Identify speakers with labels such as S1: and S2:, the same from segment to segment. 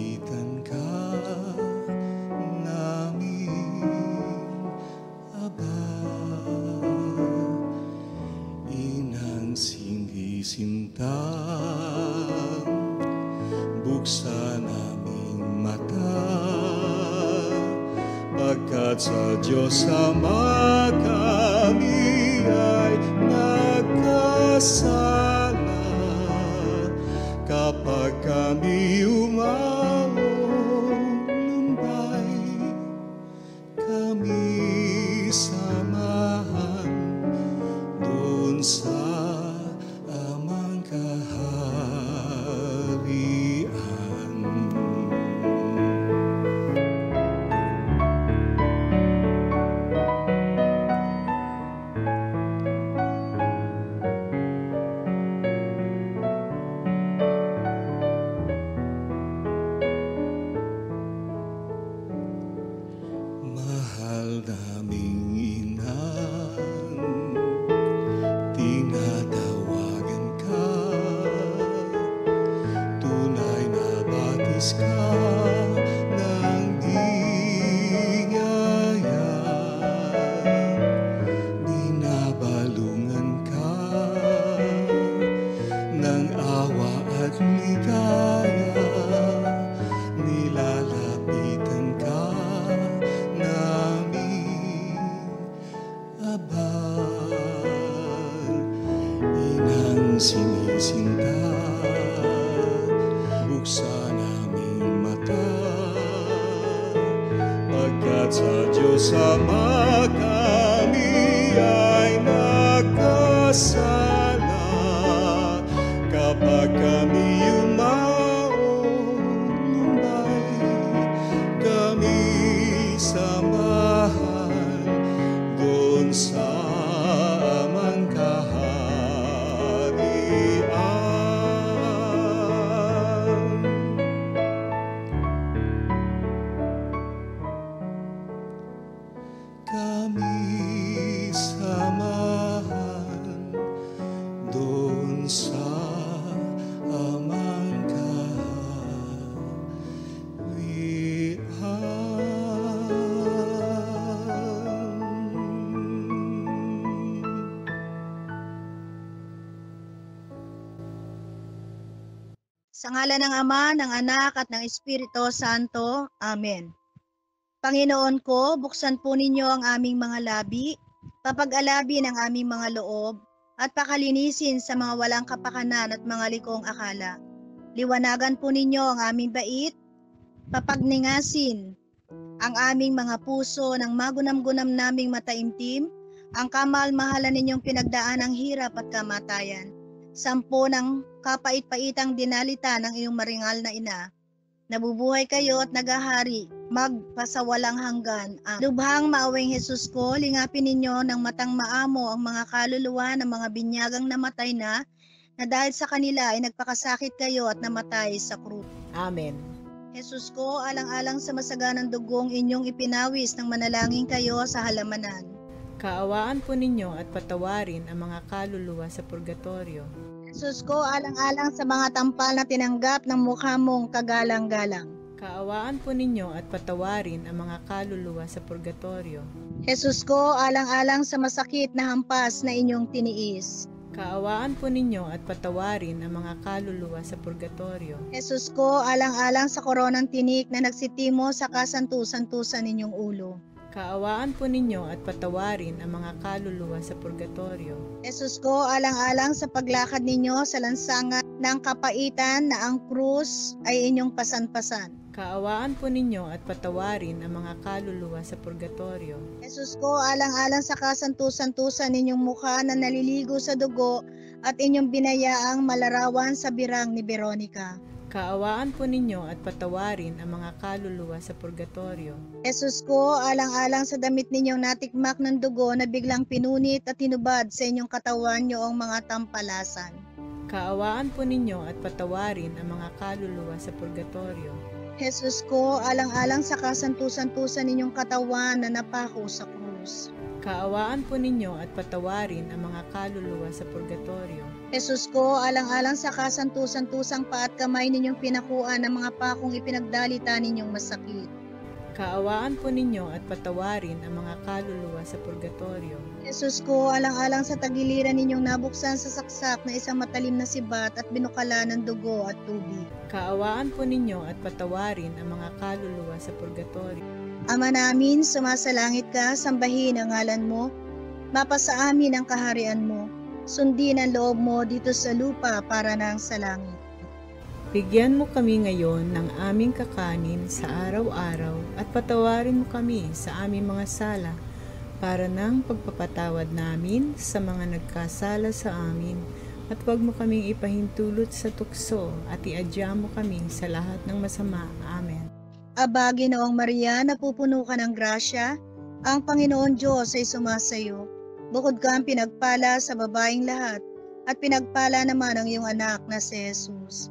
S1: nilalapitan ka namin, Aba. Inang sindisintang buksan aming mata, pagkat sa Diyos Ama kami ay nagkasala. Kapag kami umaalumbay, kami samahan doon sa amang kaharian. Mahal naming Inang, tinatawagan ka, tunay na batis ka ng biyaya, binabalungan ka ng awa at ligaya, nilalapitan ka namin, Aba. Inang sinisinta, buksan aming mata, pagkat sa Diyos Ama kami ay nagkasala. Kapag kami umaalumbay, kami samahan doon sa amang kaharian. Kami samahan doon sa amang kaharian.
S2: Sa ngalan ng Ama, ng Anak, at ng Espiritu Santo. Amen. Panginoon ko, buksan po ninyo ang aming mga labi, papag-alabi ng aming mga loob, at pakalinisin sa mga walang kapakanan at mga likong akala. Liwanagan po ninyo ang aming bait, papagningasin ang aming mga puso ng magunam-gunam naming mataimtim, ang kamal-mahalan ninyong pinagdaan ng hirap at kamatayan. Sampo ng kapait-paitang dinalita ng iyong maringal na ina. Nabubuhay kayo at nagahari, magpasawalang hanggan. Lubhang maawing Jesus ko, lingapin ninyo ng matang maamo ang mga kaluluwa ng mga binyagang namatay na dahil sa kanila ay nagpakasakit kayo at namatay sa krus.
S3: Amen.
S2: Jesus ko, alang-alang sa masaganang dugong inyong ipinawis ng manalangin kayo sa halamanan.
S3: Kaawaan po ninyo at patawarin ang mga kaluluwa sa purgatorio.
S2: Jesus ko, alang-alang sa mga tampal na tinanggap ng mukha mong kagalang-galang.
S3: Kaawaan po ninyo at patawarin ang mga kaluluwa sa purgatorio.
S2: Jesus ko, alang-alang sa masakit na hampas na inyong tiniis.
S3: Kaawaan po ninyo at patawarin ang mga kaluluwa sa purgatorio.
S2: Jesus ko, alang-alang sa koronang tinik na nagsitimo sa kasantu-santusan ninyong ulo.
S3: Kaawaan po ninyo at patawarin ang mga kaluluwa sa purgatorio.
S2: Jesus ko, alang-alang sa paglakad ninyo sa lansangan ng kapaitan na ang krus ay inyong pasan-pasan.
S3: Kaawaan po ninyo at patawarin ang mga kaluluwa sa purgatorio.
S2: Jesus ko, alang-alang sa kasantu-santusan ninyong mukha na naliligo sa dugo at inyong binayaang malarawan sa birang ni Veronica.
S3: Kaawaan po ninyo at patawarin ang mga kaluluwa sa purgatorio.
S2: Jesus ko, alang-alang sa damit ninyong natikmak ng dugo na biglang pinunit at tinubad sa inyong katawan niyoong mga tampalasan.
S3: Kaawaan po ninyo at patawarin ang mga kaluluwa sa purgatorio.
S2: Jesus ko, alang-alang sa kasantu-santusan ninyong katawan na napako sa krus.
S3: Kaawaan po ninyo at patawarin ang mga kaluluwa sa purgatorio.
S2: Jesus ko, alang-alang sa kasantu-santusang pa at kamay ninyong pinakuan ng mga pakong ipinagdalita ninyong masakit.
S3: Kaawaan po ninyo at patawarin ang mga kaluluwa sa purgatorio.
S2: Jesus ko, alang-alang sa tagiliran ninyong nabuksan sa saksak na isang matalim na sibat at binukala ng dugo at tubig.
S3: Kaawaan po ninyo at patawarin ang mga kaluluwa sa purgatorio.
S2: Ama namin, sumasalangit ka, sambahin ang ngalan mo, mapasa amin ang kaharian mo, sundin ang loob mo dito sa lupa para nang sa langit.
S3: Bigyan mo kami ngayon ng aming kakanin sa araw-araw at patawarin mo kami sa aming mga sala para ng pagpapatawad namin sa mga nagkasala sa amin at huwag mo kaming ipahintulot sa tukso at iadya mo kami sa lahat ng masama. Amen.
S2: Aba, Ginoong Maria, napupuno ka ng grasya, ang Panginoon Diyos ay sumasayo. Bukod kang pinagpala sa babaeng lahat at pinagpala naman ang iyong anak na si Jesus.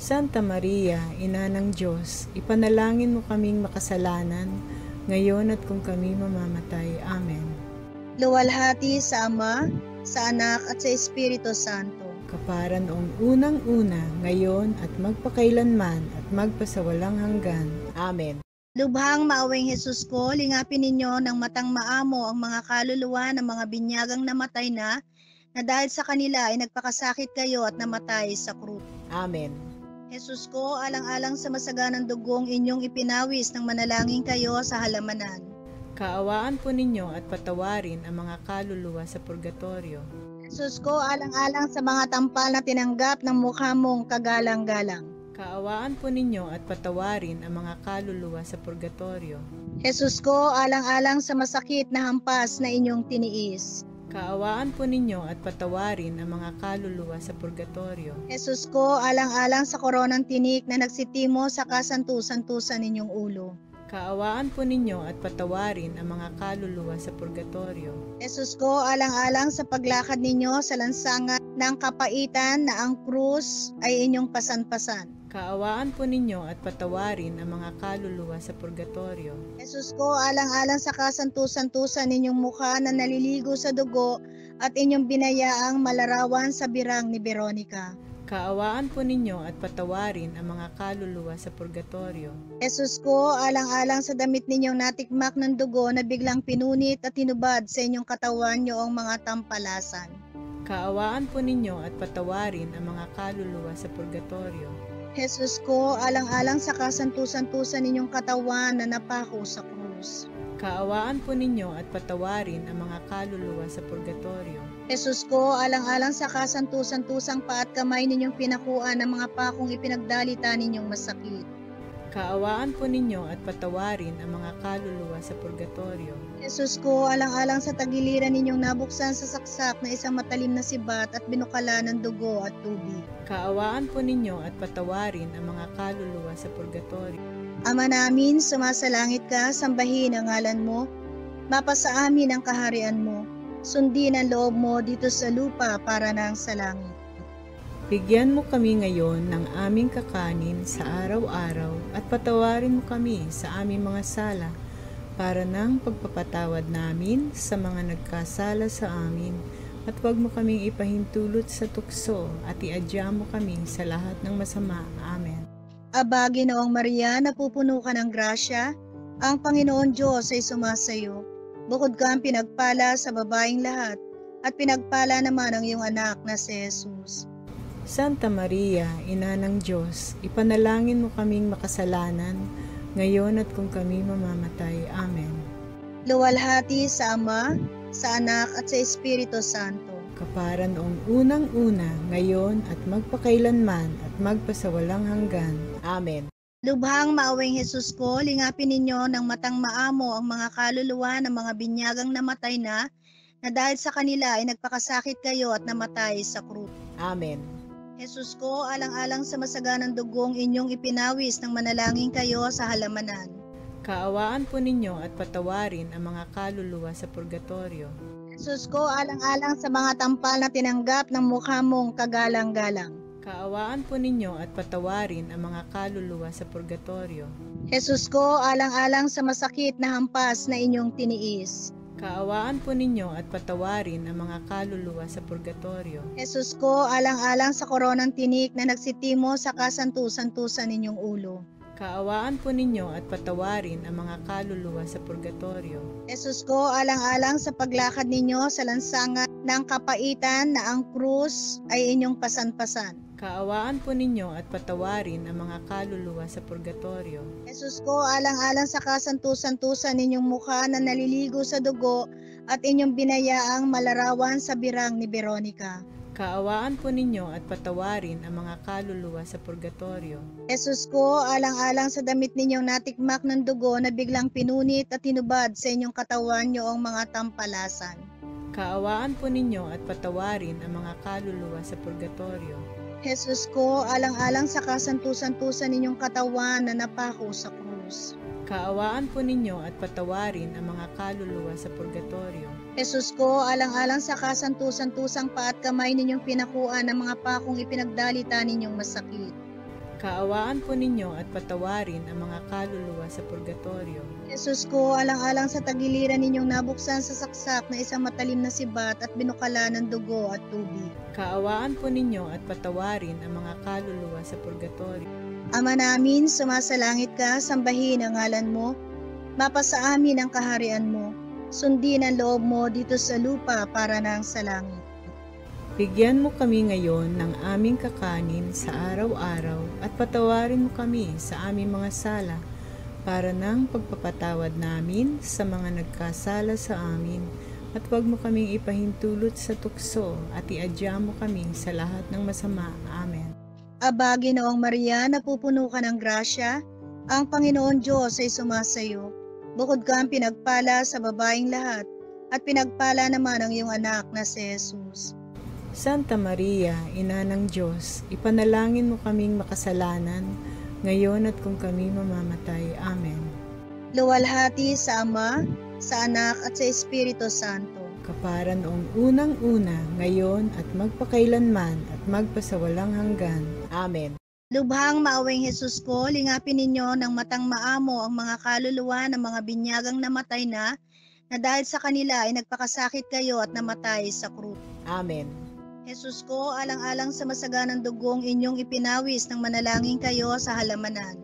S3: Santa Maria, Ina ng Diyos, ipanalangin mo kaming makasalanan, ngayon at kung kami mamamatay. Amen.
S2: Luwalhati sa Ama, sa Anak at sa Espiritu Santo.
S3: Kapara noong unang-una, ngayon at magpakailanman at magpasawalang hanggan. Amen.
S2: Lubhang maawing Jesus ko, lingapin ninyo ng matang maamo ang mga kaluluwa ng mga binyagang namatay na dahil sa kanila ay nagpakasakit kayo at namatay sa krus.
S3: Amen.
S2: Jesus ko, alang-alang sa masaganang dugong inyong ipinawis ng manalangin kayo sa halamanan.
S3: Kaawaan po ninyo at patawarin ang mga kaluluwa sa purgatorio.
S2: Jesus ko, alang-alang sa mga tampal na tinanggap ng mukha mong kagalang-galang.
S3: Kaawaan po ninyo at patawarin ang mga kaluluwa sa purgatorio.
S2: Jesus ko, alang-alang sa masakit na hampas na inyong tiniis.
S3: Kaawaan po ninyo at patawarin ang mga kaluluwa sa purgatorio.
S2: Jesus ko, alang-alang sa koronang tinik na nagsitimo sa kasantu-santusan ninyong ulo.
S3: Kaawaan po ninyo at patawarin ang mga kaluluwa sa purgatorio.
S2: Jesus ko, alang-alang sa paglakad ninyo sa lansangan ng kapaitan na ang krus ay inyong pasan-pasan.
S3: Kaawaan po ninyo at patawarin ang mga kaluluwa sa purgatorio.
S2: Jesus ko, alang-alang sa kasantu-santusan ninyong mukha na naliligo sa dugo at inyong binayaang malarawan sa birang ni Veronica.
S3: Kaawaan po ninyo at patawarin ang mga kaluluwa sa purgatorio.
S2: Jesus ko, alang-alang sa damit ninyong natikmak ng dugo na biglang pinunit at tinubad sa inyong katawan niyoong mga tampalasan.
S3: Kaawaan po ninyo at patawarin ang mga kaluluwa sa purgatorio.
S2: Jesus ko, alang-alang sa kasantu-santusan ninyong katawan na napako sa krus.
S3: Kaawaan po ninyo at patawarin ang mga kaluluwa sa purgatorio.
S2: Jesus ko, alang-alang sa kasantu-santusang pa at kamay ninyong pinakuan ng mga pakong ipinagdalita ninyong masakit.
S3: Kaawaan po ninyo at patawarin ang mga kaluluwa sa purgatorio.
S2: Jesus ko, alang-alang sa tagiliran ninyong nabuksan sa saksak na isang matalim na sibat at binukala ng dugo at tubig.
S3: Kaawaan po ninyo at patawarin ang mga kaluluwa sa purgatorio.
S2: Ama namin, sumasalangit ka, sambahin ang ngalan mo, mapasa amin ang kaharian mo, sundin ang loob mo dito sa lupa para nang sa langit.
S3: Bigyan mo kami ngayon ng aming kakanin sa araw-araw at patawarin mo kami sa aming mga sala para ng pagpapatawad namin sa mga nagkasala sa amin at huwag mo kaming ipahintulot sa tukso at iadya mo kami sa lahat ng masama. Amen.
S2: Aba, Ginoong Maria, napupuno ka ng grasya, ang Panginoon Diyos ay sumasayo. Bukod kang pinagpala sa babaeng lahat at pinagpala naman ang iyong anak na si Jesus.
S3: Santa Maria, Ina ng Diyos, ipanalangin mo kaming makasalanan, ngayon at kung kami mamamatay. Amen.
S2: Luwalhati sa Ama, sa Anak at sa Espiritu Santo.
S3: Kapara noong unang-una, ngayon at magpakailanman at magpasawalang hanggan. Amen.
S2: Lubhang maawing Jesus ko, lingapin ninyo ng matang maamo ang mga kaluluwa ng mga binyagang namatay na dahil sa kanila ay nagpakasakit kayo at namatay sa krus.
S3: Amen.
S2: Jesus ko, alang-alang sa masaganang dugong inyong ipinawis ng manalangin kayo sa halamanan.
S3: Kaawaan po ninyo at patawarin ang mga kaluluwa sa purgatorio.
S2: Jesus ko, alang-alang sa mga tampal na tinanggap ng mukha mong kagalang-galang.
S3: Kaawaan po ninyo at patawarin ang mga kaluluwa sa purgatorio.
S2: Jesus ko, alang-alang sa masakit na hampas na inyong tiniis.
S3: Kaawaan po ninyo at patawarin ang mga kaluluwa sa purgatorio.
S2: Jesus ko, alang-alang sa koronang tinik na nagsitimo sa kasantu-santusan ninyong ulo.
S3: Kaawaan po ninyo at patawarin ang mga kaluluwa sa purgatorio.
S2: Jesus ko, alang-alang sa paglakad ninyo sa lansangan ng kapaitan na ang krus ay inyong pasan-pasan.
S3: Kaawaan po ninyo at patawarin ang mga kaluluwa sa purgatorio.
S2: Jesus ko, alang-alang sa kasantu-santusan ninyong mukha na naliligo sa dugo at inyong binayaang malarawan sa birang ni Veronica.
S3: Kaawaan po ninyo at patawarin ang mga kaluluwa sa purgatorio.
S2: Jesus ko, alang-alang sa damit ninyong natikmak ng dugo na biglang pinunit at hinubad sa inyong katawan niyoong mga tampalasan.
S3: Kaawaan po ninyo at patawarin ang mga kaluluwa sa purgatorio.
S2: Jesus ko, alang-alang sa kasantu-santusan ninyong katawan na napako sa krus.
S3: Kaawaan po ninyo at patawarin ang mga kaluluwa sa purgatorio.
S2: Jesus ko, alang-alang sa kasantu-santusang pa at kamay ninyong pinakuan ng mga pakong ipinagdalita ninyong masakit.
S3: Kaawaan po ninyo at patawarin ang mga kaluluwa sa purgatorio.
S2: Jesus ko, alang-alang sa tagiliran ninyong nabuksan sa saksak na isang matalim na sibat at binukala ng dugo at tubig.
S3: Kaawaan po ninyo at patawarin ang mga kaluluwa sa purgatorio.
S2: Ama namin, sumasalangit ka, sambahin ang ngalan mo, mapasa amin ang kaharian mo, sundin ang loob mo dito sa lupa para nang sa langit.
S3: Bigyan mo kami ngayon ng aming kakanin sa araw-araw at patawarin mo kami sa aming mga sala para ng pagpapatawad namin sa mga nagkasala sa amin at huwag mo kaming ipahintulot sa tukso at iadya mo kami sa lahat ng masama. Amen.
S2: Aba, Ginoong Maria, napupuno ka ng grasya, ang Panginoon Diyos ay sumasayo. Bukod kang pinagpala sa babaeng lahat at pinagpala naman ang iyong anak na si Jesus.
S3: Santa Maria, Ina ng Diyos, ipanalangin mo kaming makasalanan, ngayon at kung kami mamamatay. Amen.
S2: Luwalhati sa Ama, sa Anak at sa Espiritu Santo.
S3: Kapara noong unang-una, ngayon at magpakailanman at magpasawalang hanggan. Amen.
S2: Lubhang maawing Jesus ko, lingapin ninyo ng matang maamo ang mga kaluluwa ng mga binyagang namatay na dahil sa kanila ay nagpakasakit kayo at namatay sa krus.
S3: Amen.
S2: Jesus ko, alang-alang sa masaganang dugong inyong ipinawis ng manalangin kayo sa halamanan.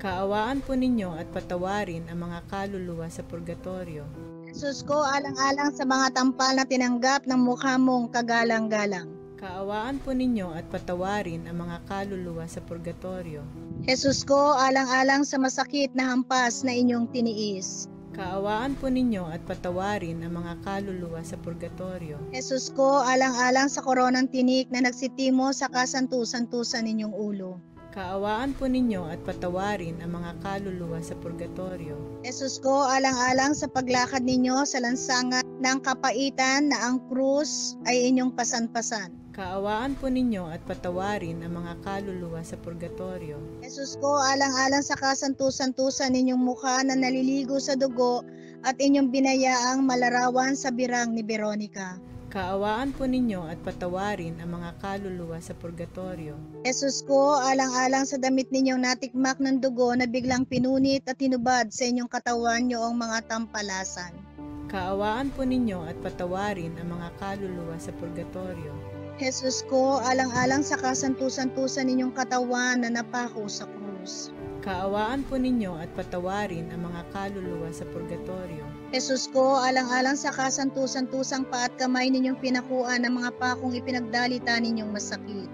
S3: Kaawaan po ninyo at patawarin ang mga kaluluwa sa purgatorio.
S2: Jesus ko, alang-alang sa mga tampal na tinanggap ng mukha mong kagalang-galang.
S3: Kaawaan po ninyo at patawarin ang mga kaluluwa sa purgatorio.
S2: Jesus ko, alang-alang sa masakit na hampas na inyong tiniis.
S3: Kaawaan po ninyo at patawarin ang mga kaluluwa sa purgatorio.
S2: Jesus ko, alang-alang sa koronang tinik na nagsitimo sa kasantu-santusan ninyong ulo.
S3: Kaawaan po ninyo at patawarin ang mga kaluluwa sa purgatorio.
S2: Jesus ko, alang-alang sa paglakad ninyo sa lansangan ng kapaitan na ang krus ay inyong pasan-pasan.
S3: Kaawaan po ninyo at patawarin ang mga kaluluwa sa purgatorio.
S2: Jesus ko, alang-alang sa kasantu-santusan ninyong mukha na naliligo sa dugo at inyong binayaang malarawan sa birang ni Veronica.
S3: Kaawaan po ninyo at patawarin ang mga kaluluwa sa purgatorio.
S2: Jesus ko, alang-alang sa damit ninyong natikmak ng dugo na biglang pinunit at hinubad sa inyong katawan niyoong mga tampalasan.
S3: Kaawaan po ninyo at patawarin ang mga kaluluwa sa purgatorio.
S2: Jesus ko, alang-alang sa kasantu-santusan ninyong katawan na napako sa krus.
S3: Kaawaan po ninyo at patawarin ang mga kaluluwa sa purgatorio.
S2: Jesus ko, alang-alang sa kasantu-santusang pa at kamay ninyong pinakuan ng mga pakong ipinagdalita ninyong masakit.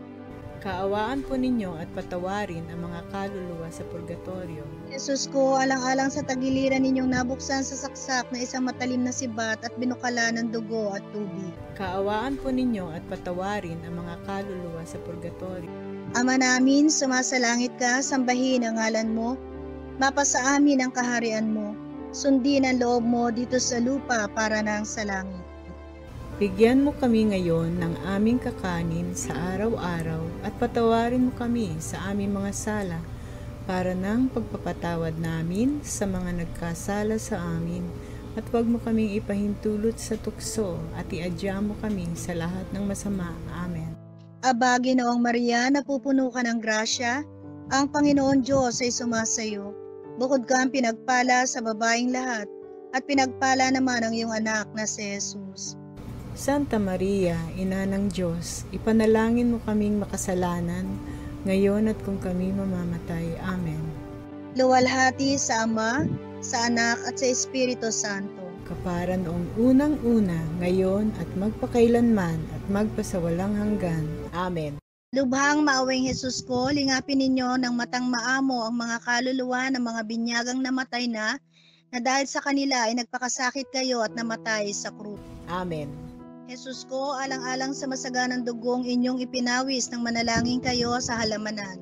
S3: Kaawaan po ninyo at patawarin ang mga kaluluwa sa purgatorio.
S2: Jesus ko, alang-alang sa tagiliran ninyong nabuksan sa saksak na isang matalim na sibat at binukala ng dugo at tubig.
S3: Kaawaan po ninyo at patawarin ang mga kaluluwa sa purgatorio.
S2: Ama namin, sumasalangit ka, sambahin ang ngalan mo, mapasa amin ang kaharian mo, sundin ang loob mo dito sa lupa para nang sa langit.
S3: Bigyan mo kami ngayon ng aming kakanin sa araw-araw at patawarin mo kami sa aming mga sala para ng pagpapatawad namin sa mga nagkasala sa amin at huwag mo kaming ipahintulot sa tukso at iadya mo kami sa lahat ng masama. Amen.
S2: Aba, Ginoong Maria, napupuno ka ng grasya, ang Panginoon Diyos ay sumasayo. Bukod kang pinagpala sa babaeng lahat, at pinagpala naman ang iyong anak na si Jesus.
S3: Santa Maria, Ina ng Diyos, ipanalangin mo kaming makasalanan, ngayon at kung kami mamamatay. Amen.
S2: Luwalhati sa Ama, sa Anak at sa Espiritu Santo.
S3: Kapara noong unang-una, ngayon at magpakailanman at magpasawalang hanggan. Amen.
S2: Lubhang maawing Jesus ko, lingapin ninyo ng matang maamo ang mga kaluluwa ng mga binyagang namatay na dahil sa kanila ay nagpakasakit kayo at namatay sa krus.
S3: Amen.
S2: Jesus ko, alang-alang sa masaganang dugong inyong ipinawis ng manalangin kayo sa halamanan.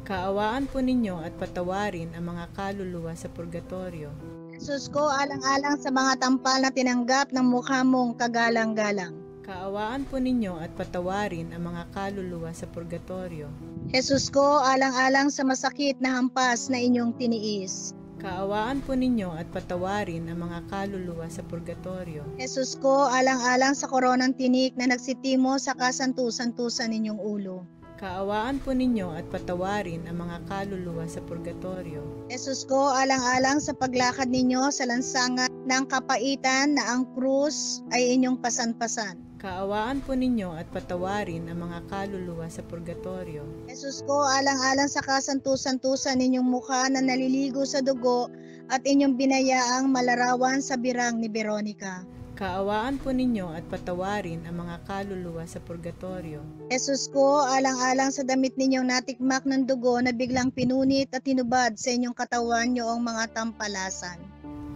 S3: Kaawaan po ninyo at patawarin ang mga kaluluwa sa purgatorio.
S2: Jesus ko, alang-alang sa mga tampal na tinanggap ng mukha mong kagalang-galang.
S3: Kaawaan po ninyo at patawarin ang mga kaluluwa sa purgatorio.
S2: Jesus ko, alang-alang sa masakit na hampas na inyong tiniis.
S3: Kaawaan po ninyo at patawarin ang mga kaluluwa sa purgatorio.
S2: Jesus ko, alang-alang sa koronang tinik na nagsitimo sa kasantu-santusan ninyong ulo.
S3: Kaawaan po ninyo at patawarin ang mga kaluluwa sa purgatorio.
S2: Jesus ko, alang-alang sa paglakad ninyo sa lansangan ng kapaitan na ang krus ay inyong pasan-pasan.
S3: Kaawaan po ninyo at patawarin ang mga kaluluwa sa purgatorio.
S2: Jesus ko, alang-alang sa kasantu-santusan ninyong mukha na naliligo sa dugo at inyong binayaang malarawan sa birang ni Veronica.
S3: Kaawaan po ninyo at patawarin ang mga kaluluwa sa purgatorio.
S2: Jesus ko, alang-alang sa damit ninyong natikmak ng dugo na biglang pinunit at tinubad sa inyong katawan niyoong mga tampalasan.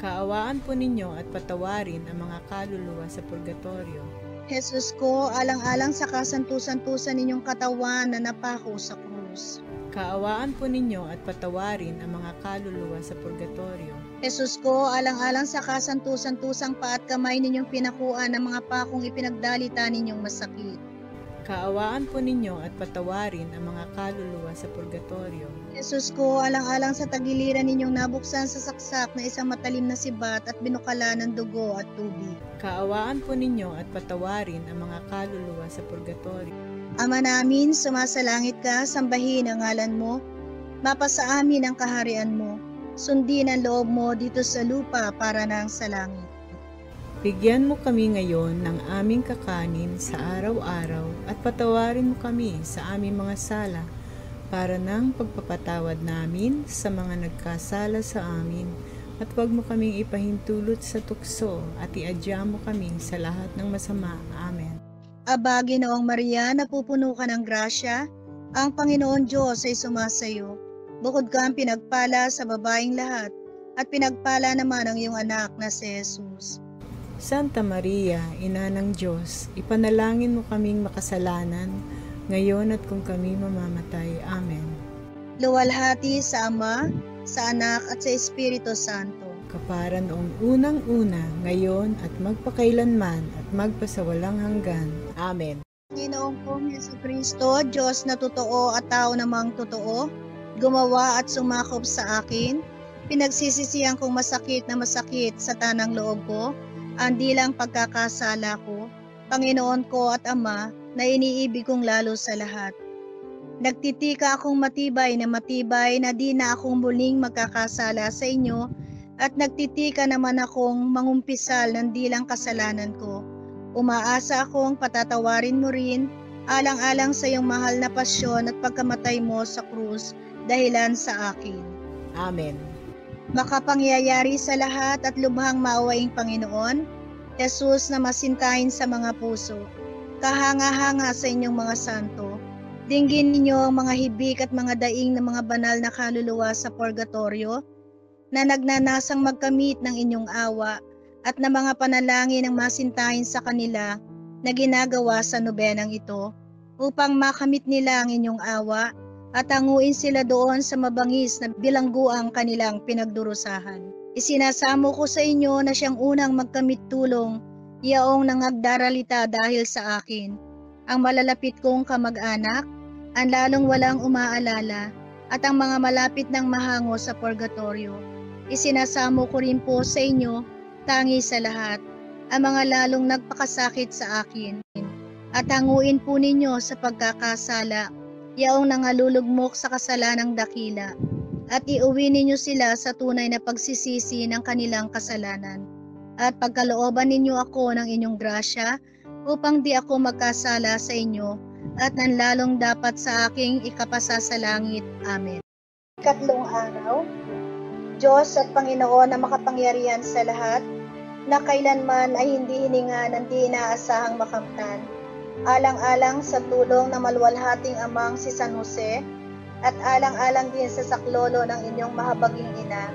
S3: Kaawaan po ninyo at patawarin ang mga kaluluwa sa purgatorio.
S2: Jesus ko, alang-alang sa kasantu-santusan ninyong katawan na napako sa krus.
S3: Kaawaan po ninyo at patawarin ang mga kaluluwa sa purgatorio.
S2: Jesus ko, alang-alang sa kasantu-santusang pa at kamay ninyong pinakuan ng mga pakong ipinagdalita ninyong masakit.
S3: Kaawaan po ninyo at patawarin ang mga kaluluwa sa purgatorio.
S2: Jesus ko, alang-alang sa tagiliran ninyong nabuksan sa saksak na isang matalim na sibat at binukala ng dugo at tubig.
S3: Kaawaan po ninyo at patawarin ang mga kaluluwa sa purgatorio.
S2: Ama namin, sumasalangit ka, sambahin ang ngalan mo. Mapasa amin ang kaharian mo. Sundin ang loob mo dito sa lupa para nang sa langit.
S3: Bigyan mo kami ngayon ng aming kakanin sa araw-araw at patawarin mo kami sa aming mga sala para ng pagpapatawad namin sa mga nagkasala sa amin at huwag mo kaming ipahintulot sa tukso at iadya mo kami sa lahat ng masama. Amen.
S2: Aba, Ginoong Maria, napupuno ka ng grasya, ang Panginoon Diyos ay sumasayo. Bukod kang pinagpala sa babaeng lahat at pinagpala naman ang iyong anak na si Jesus.
S3: Santa Maria, Ina ng Diyos, ipanalangin mo kaming makasalanan, ngayon at kung kami mamamatay. Amen.
S2: Luwalhati sa Ama, sa Anak at sa Espiritu Santo.
S3: Kapara noong unang-una, ngayon at magpakailanman at magpasawalang hanggan. Amen.
S2: Ginoong kong Jesucristo, Diyos na totoo at tao namang totoo, gumawa at sumakop sa akin, pinagsisisihan kong masakit sa tanang loob ko, ang dilang pagkakasala ko, Panginoon ko at Ama, na iniibig kong lalo sa lahat. Nagtitika akong matibay na di na akong muling magkakasala sa inyo at nagtitika naman akong mangumpisal ng dilang kasalanan ko. Umaasa akong patatawarin mo rin alang-alang sa iyong mahal na pasyon at pagkamatay mo sa krus dahilan sa akin.
S3: Amen.
S2: Makapangyayari sa lahat at lubhang maawaing Panginoon, Jesus na masintahin sa mga puso, kahanga-hanga sa inyong mga santo, dinggin ninyo ang mga hibik at mga daing ng mga banal na kaluluwa sa purgatorio, na nagnanasang magkamit ng inyong awa at na mga panalangin ng masintahin sa kanila na ginagawa sa nobenang ito, upang makamit nila ang inyong awa at hanguin sila doon sa mabangis na bilangguang kanilang pinagdurusahan. Isinasamo ko sa inyo na siyang unang magkamit tulong, yaong nangagdaralita dahil sa akin, ang malalapit kong kamag-anak, ang lalong walang umaalala, at ang mga malapit ng mahango sa purgatorio. Isinasamo ko rin po sa inyo, tangi sa lahat, ang mga lalong nagpakasakit sa akin, at hanguin po ninyo sa pagkakasala, yaong nangalulugmok sa kasalanang dakila, at iuwi ninyo sila sa tunay na pagsisisi ng kanilang kasalanan. at pagkalooban ninyo ako ng inyong grasya upang di ako magkasala sa inyo at nanlalong dapat sa aking ikapasa sa langit. Amen. Ikatlong araw, Diyos at Panginoon na makapangyarihan sa lahat, na kailanman ay hindi hininga ng di inaasahang makamtan, alang-alang sa tulong ng maluwalhating amang si San Jose, at alang-alang din sa saklolo ng inyong mahabaging ina,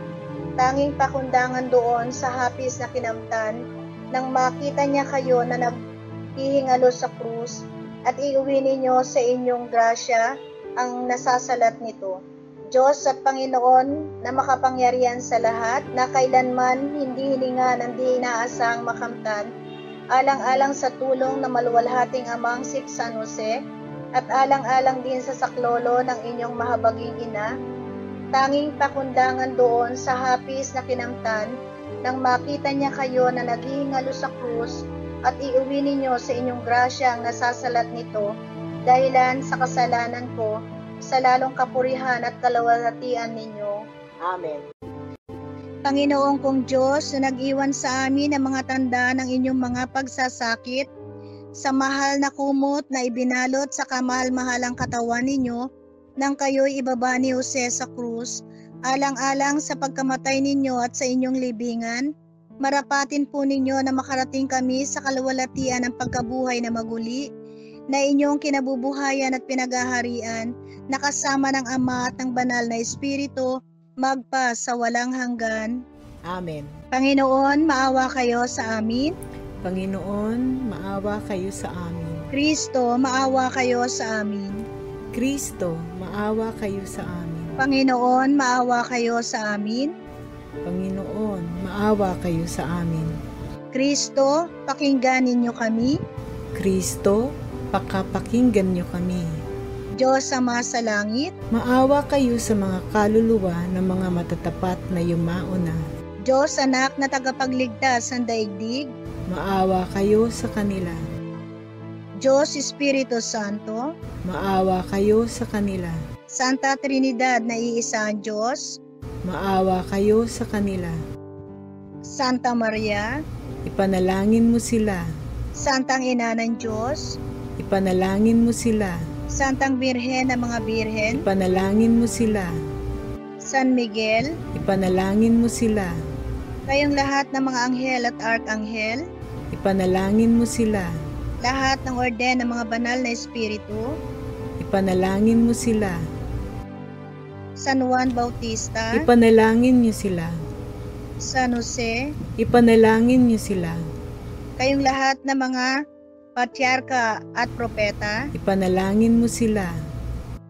S2: tanging pakundangan doon sa hapis na kinamtan, nang makita niya kayo na naghihingalo sa krus, at iuwi ninyo sa inyong grasya ang nasasalat nito. Diyos at Panginoon na makapangyarihan sa lahat, na kailanman hindi hininga ng di inaasahang makamtan, alang-alang sa tulong ng maluwalhating amang si San Jose, at alang-alang din sa saklolo ng inyong mahabaging ina, tanging pakundangan doon sa hapis na kinamtan, nang makita niya kayo na naghihingalo sa krus, at iuwi ninyo sa inyong grasya ang nasasalat nito, dahilan sa kasalanan ko, sa lalong kapurihan at kalawalhatian ninyo. Amen. Panginoong kong Diyos na nag-iwan sa amin ang mga tanda ng inyong mga pagsasakit, sa mahal na kumot na ibinalot sa kamahal-mahalang katawan ninyo, nang kayo'y ibaba ni Jose sa krus, alang-alang sa pagkamatay ninyo at sa inyong libingan, marapatin po ninyo na makarating kami sa kalawalhatian ng pagkabuhay na maguli, na inyong kinabubuhayan at pinagaharian, na kasama ng Ama at ng Banal na Espiritu, magpa sa walang hanggan.
S3: Amen.
S2: Panginoon, maawa kayo sa amin.
S3: Panginoon, maawa kayo sa amin.
S2: Kristo, maawa kayo sa amin.
S3: Kristo, maawa kayo sa amin.
S2: Panginoon, maawa kayo sa amin.
S3: Panginoon, maawa kayo sa amin.
S2: Kristo, pakinggan ninyo kami.
S3: Kristo, pakapakinggan niyo kami.
S2: Diyos Ama sa langit,
S3: Maawa kayo sa mga kaluluwa ng mga matatapat na yumauna.
S2: Diyos Anak na tagapagligtas ng daigdig,
S3: Maawa kayo sa kanila.
S2: Diyos Espiritu Santo,
S3: Maawa kayo sa kanila.
S2: Santa Trinidad na iisang Diyos,
S3: Maawa kayo sa kanila.
S2: Santa Maria,
S3: Ipanalangin mo sila.
S2: Santang Ina ng Diyos,
S3: Ipanalangin mo sila.
S2: Santang Birhen ng mga Birhen,
S3: Ipanalangin mo sila.
S2: San Miguel,
S3: Ipanalangin mo sila.
S2: kayong lahat ng mga anghel at arkanghel,
S3: Ipanalangin mo sila.
S2: lahat ng orden ng mga banal na espiritu,
S3: Ipanalangin mo sila.
S2: San Juan Bautista,
S3: Ipanalangin niyo sila.
S2: San Jose,
S3: Ipanalangin niyo sila.
S2: kayong lahat ng mga patriarka at propeta,
S3: Ipanalangin mo sila.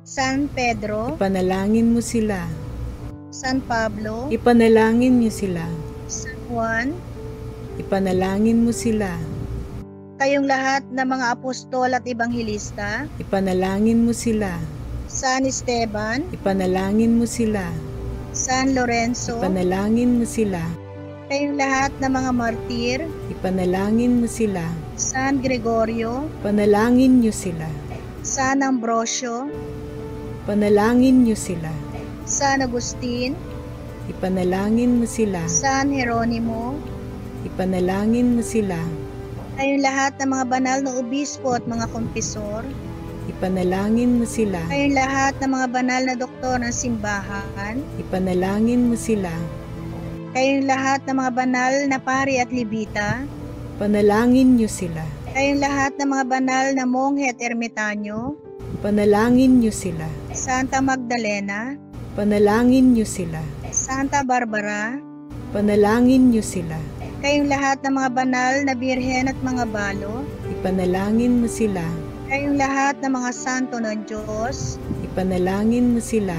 S2: San Pedro,
S3: Ipanalangin mo sila.
S2: San Pablo,
S3: Ipanalangin niyo sila.
S2: San Juan,
S3: Ipanalangin mo sila.
S2: kayong lahat ng mga apostol at ebanghelista,
S3: Ipanalangin mo sila.
S2: San Esteban,
S3: Ipanalangin mo sila.
S2: San Lorenzo,
S3: Ipanalangin mo sila.
S2: kayong lahat ng mga martir,
S3: Ipanalangin mo sila.
S2: San Gregorio,
S3: Panalangin niyo sila.
S2: San Ambrosio,
S3: Panalangin niyo sila.
S2: San Agustin,
S3: Ipanalangin mo sila.
S2: San Jeronimo,
S3: Ipanalangin mo sila.
S2: kayong lahat ng mga banal na obispo at mga kompisor,
S3: Ipanalangin mo sila.
S2: kayong lahat ng mga banal na doktor ng simbahan,
S3: Ipanalangin mo sila.
S2: kayong lahat ng mga banal na pari at libita,
S3: Panalangin niyo sila.
S2: kayong lahat ng mga banal na monghe at ermitanyo,
S3: Panalangin niyo sila.
S2: Santa Magdalena,
S3: Panalangin niyo sila.
S2: Santa Barbara,
S3: Panalangin niyo sila.
S2: kayong lahat ng mga banal na birhen at mga balo,
S3: Ipanalangin mo sila.
S2: kayong lahat ng mga santo ng Diyos,
S3: Ipanalangin mo sila.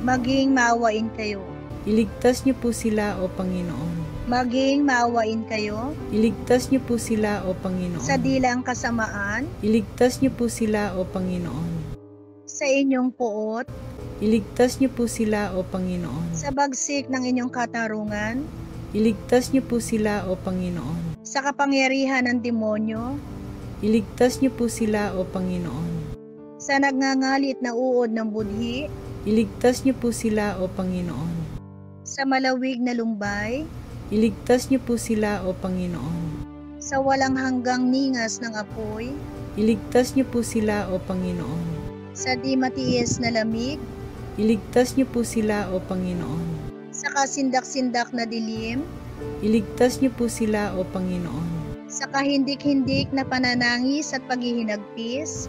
S2: maging maawain kayo.
S3: Iligtas niyo po sila, O Panginoon.
S2: Maging maawain kayo
S3: Iligtas niyo po sila, O Panginoon.
S2: sa dilang kasamaan,
S3: Iligtas niyo po sila, O Panginoon.
S2: sa inyong puot,
S3: Iligtas niyo po sila, O Panginoon.
S2: sa bagsik ng inyong katarungan,
S3: Iligtas niyo po sila, O Panginoon.
S2: sa kapangyarihan ng demonyo,
S3: Iligtas niyo po sila, O Panginoon.
S2: sa nagngangalit na uod ng budhi,
S3: Iligtas niyo po sila, O Panginoon.
S2: sa malawig na lumbay,
S3: Iligtas niyo po sila, O Panginoon.
S2: Sa walang hanggang ningas ng apoy,
S3: Iligtas niyo po sila, O Panginoon.
S2: sa di matiis na lamig,
S3: Iligtas niyo po sila, O Panginoon.
S2: sa kasindak-sindak na dilim,
S3: Iligtas niyo po sila, O Panginoon.
S2: sa kahindik-hindik na pananangis at paghihinagpis,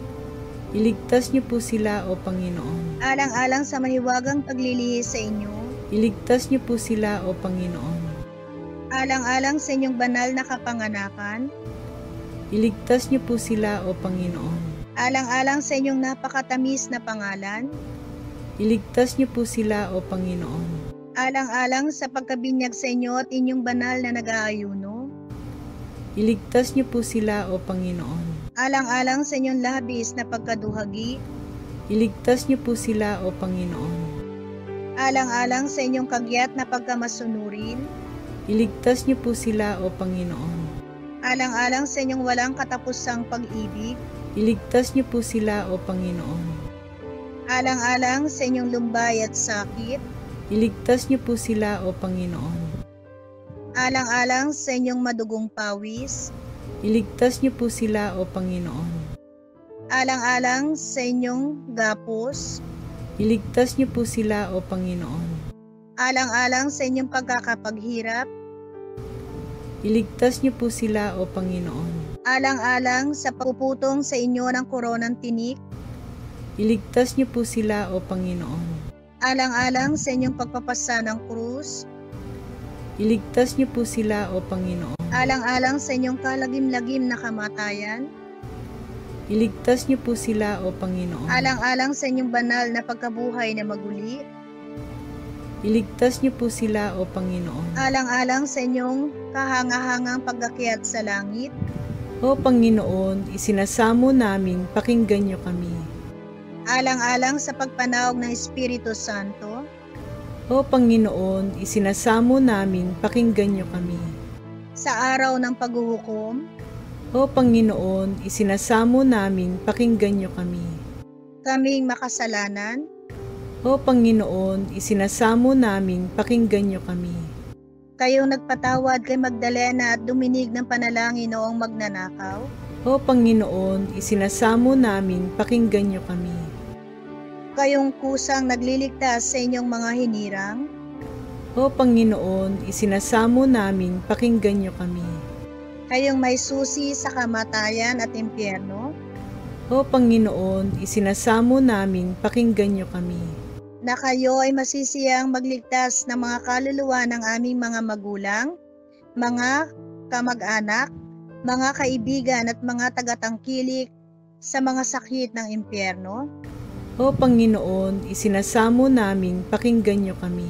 S3: Iligtas niyo po sila, O Panginoon.
S2: alang-alang sa mahiwagang paglilihis sa inyo,
S3: Iligtas niyo po sila, O Panginoon.
S2: alang-alang sa inyong banal na kapanganakan,
S3: Iligtas niyo po sila, O Panginoon.
S2: alang-alang sa inyong napakatamis na pangalan,
S3: Iligtas niyo po sila, O Panginoon.
S2: alang-alang sa pagkabinyag sa inyo at inyong banal na nag-aayuno,
S3: Iligtas niyo po sila, O Panginoon.
S2: alang-alang sa inyong labis na pagkaduhagi,
S3: Iligtas niyo po sila, O Panginoon.
S2: alang-alang sa inyong kagyat na pagkamasunurin,
S3: Iligtas niyo po sila, O Panginoon.
S2: alang-alang sa inyong walang katapusang pag-ibig,
S3: Iligtas niyo po sila, O Panginoon.
S2: alang-alang sa inyong lumbay at sakit,
S3: Iligtas niyo po sila, O Panginoon.
S2: alang-alang sa inyong madugong pawis,
S3: Iligtas niyo po sila, O Panginoon.
S2: alang-alang sa inyong gapos,
S3: Iligtas niyo po sila, O Panginoon.
S2: alang-alang sa inyong pagkakapaghirap,
S3: Iligtas niyo po sila, O Panginoon.
S2: alang-alang sa pagpuputong sa inyo ng koronang tinik,
S3: Iligtas niyo po sila, O Panginoon.
S2: alang-alang sa inyong pagpapasa ng krus,
S3: Iligtas niyo po sila, O Panginoon.
S2: alang-alang sa inyong kalagim-lagim na kamatayan,
S3: Iligtas niyo po sila, O Panginoon.
S2: alang-alang sa inyong banal na pagkabuhay na maguli,
S3: Iligtas niyo po sila, O Panginoon.
S2: alang-alang sa inyong kahangahangang pagakyat sa langit,
S3: O Panginoon, isinasamo namin, pakinggan niyo kami.
S2: alang-alang sa pagpanawag ng Espiritu Santo,
S3: O Panginoon, isinasamo namin, pakinggan niyo kami.
S2: sa araw ng paghuhukom,
S3: O Panginoon, isinasamo namin, pakinggan niyo kami.
S2: kaming makasalanan,
S3: O Panginoon, isinasamo namin, pakinggan niyo kami.
S2: kayong nagpatawad kay Magdalena at duminig ng panalangin noong magnanakaw,
S3: O Panginoon, isinasamo namin, pakinggan niyo kami.
S2: kayong kusang nagliligtas sa inyong mga hinirang,
S3: O Panginoon, isinasamo namin, pakinggan niyo kami.
S2: kayong may susi sa kamatayan at impyerno,
S3: O Panginoon, isinasamo namin, pakinggan niyo kami.
S2: na kayo ay masisiyang magligtas ng mga kaluluwa ng aming mga magulang, mga kamag-anak, mga kaibigan at mga tagatangkilik sa mga sakit ng impyerno,
S3: O Panginoon, isinasamo namin, pakinggan niyo kami.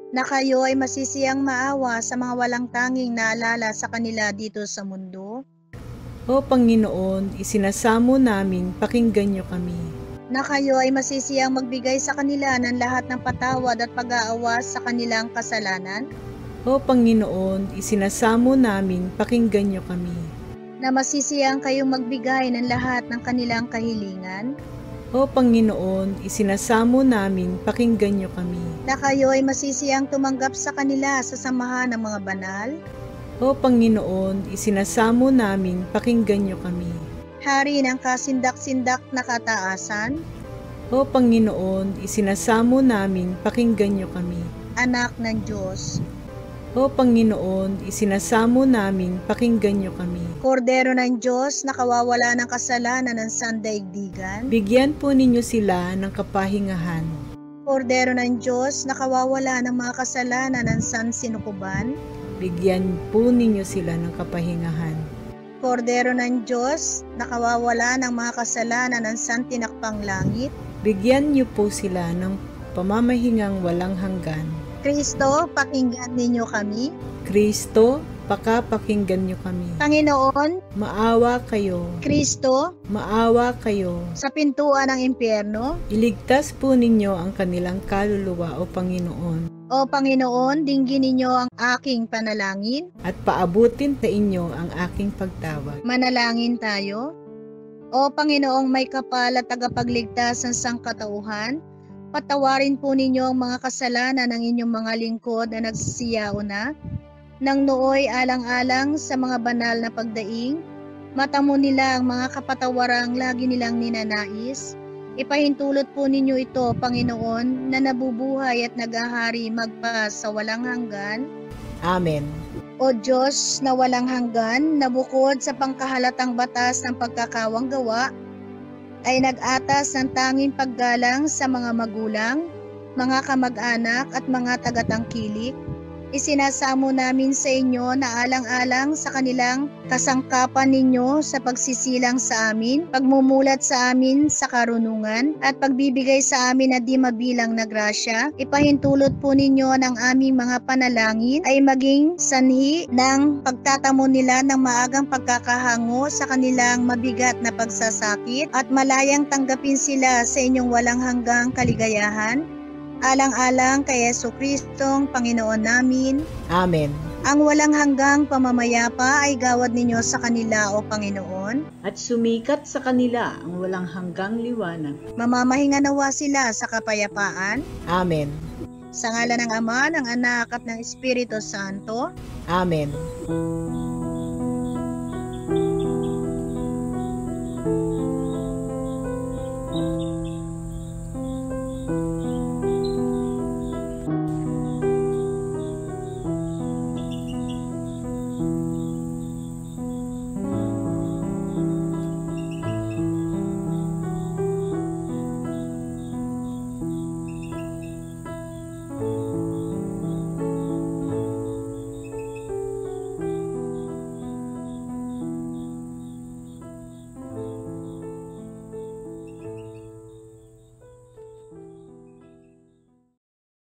S2: na kayo ay masisiyang maawa sa mga walang tanging naalala sa kanila dito sa mundo,
S3: O Panginoon, isinasamo namin, pakinggan niyo kami.
S2: na kayo ay masisiyang magbigay sa kanila ng lahat ng patawad at pag-aawa sa kanilang kasalanan,
S3: O Panginoon, isinasamo namin, pakinggan niyo kami.
S2: na masisiyang kayong magbigay ng lahat ng kanilang kahilingan,
S3: O Panginoon, isinasamo namin, pakinggan niyo kami.
S2: na kayo ay masisiyang tumanggap sa kanila sa samahan ng mga banal,
S3: O Panginoon, isinasamo namin, pakinggan niyo kami.
S2: hari ng kasindak-sindak na kataasan,
S3: O Panginoon, isinasamo namin, pakinggan niyo kami.
S2: anak ng Diyos,
S3: O Panginoon, isinasamo namin, pakinggan niyo kami.
S2: kordero ng Diyos na kawawala ng kasalanan ng sandaigdigan,
S3: Bigyan po ninyo sila ng kapahingahan.
S2: kordero ng Diyos na kawawala ng mga kasalanan ng sansinukuban,
S3: Bigyan po ninyo sila ng kapahingahan.
S2: kordero ng Diyos na kawawala ng mga kasalanan ng santinakpang langit,
S3: Bigyan niyo po sila ng pamamahingang walang hanggan.
S2: Kristo, pakinggan ninyo kami,
S3: Kristo, pakapakinggan niyo kami.
S2: Panginoon,
S3: Maawa kayo,
S2: Kristo,
S3: maawa kayo.
S2: sa pintuan ng impyerno,
S3: Iligtas po ninyo ang kanilang kaluluwa, O Panginoon,
S2: o Panginoon, dinggin ninyo ang aking panalangin,
S3: at paabutin sa inyo ang aking pagtawag.
S2: manalangin tayo. O Panginoong may kapal at tagapagligtas ng sangkatauhan, patawarin po ninyo ang mga kasalanan ng inyong mga lingkod na nagsisiyaw na, nang nooy alang-alang sa mga banal na pagdaing, mata mo nila ang mga kapatawarang lagi nilang ninanais. Ipahintulot po ninyo ito, Panginoon, na nabubuhay at naghahari magpa sa walang hanggan.
S3: Amen.
S2: O Diyos na walang hanggan, na bukod sa pangkahalatang batas ng pagkakawang gawa, ay nag-atas ng tanging paggalang sa mga magulang, mga kamag-anak at mga tagatangkilik. Isinasamo namin sa inyo na alang-alang sa kanilang kasangkapan ninyo sa pagsisilang sa amin, pagmumulat sa amin sa karunungan, at pagbibigay sa amin na di mabilang na grasya. Ipahintulot po ninyo ng aming mga panalangin ay maging sanhi ng pagtatamo nila ng maagang pagkakahango sa kanilang mabigat na pagsasakit at malayang tanggapin sila sa inyong walang hanggang kaligayahan. Alang-alang kay Jesucristong Panginoon namin.
S3: Amen.
S2: Ang walang hanggang pamamayapa ay gawad ninyo sa kanila, O Panginoon.
S3: At sumikat sa kanila ang walang hanggang liwanag.
S2: Mamamahinga nawa sila sa kapayapaan.
S3: Amen.
S2: Sa ngalan ng Ama, ng Anak at ng Espiritu Santo.
S3: Amen.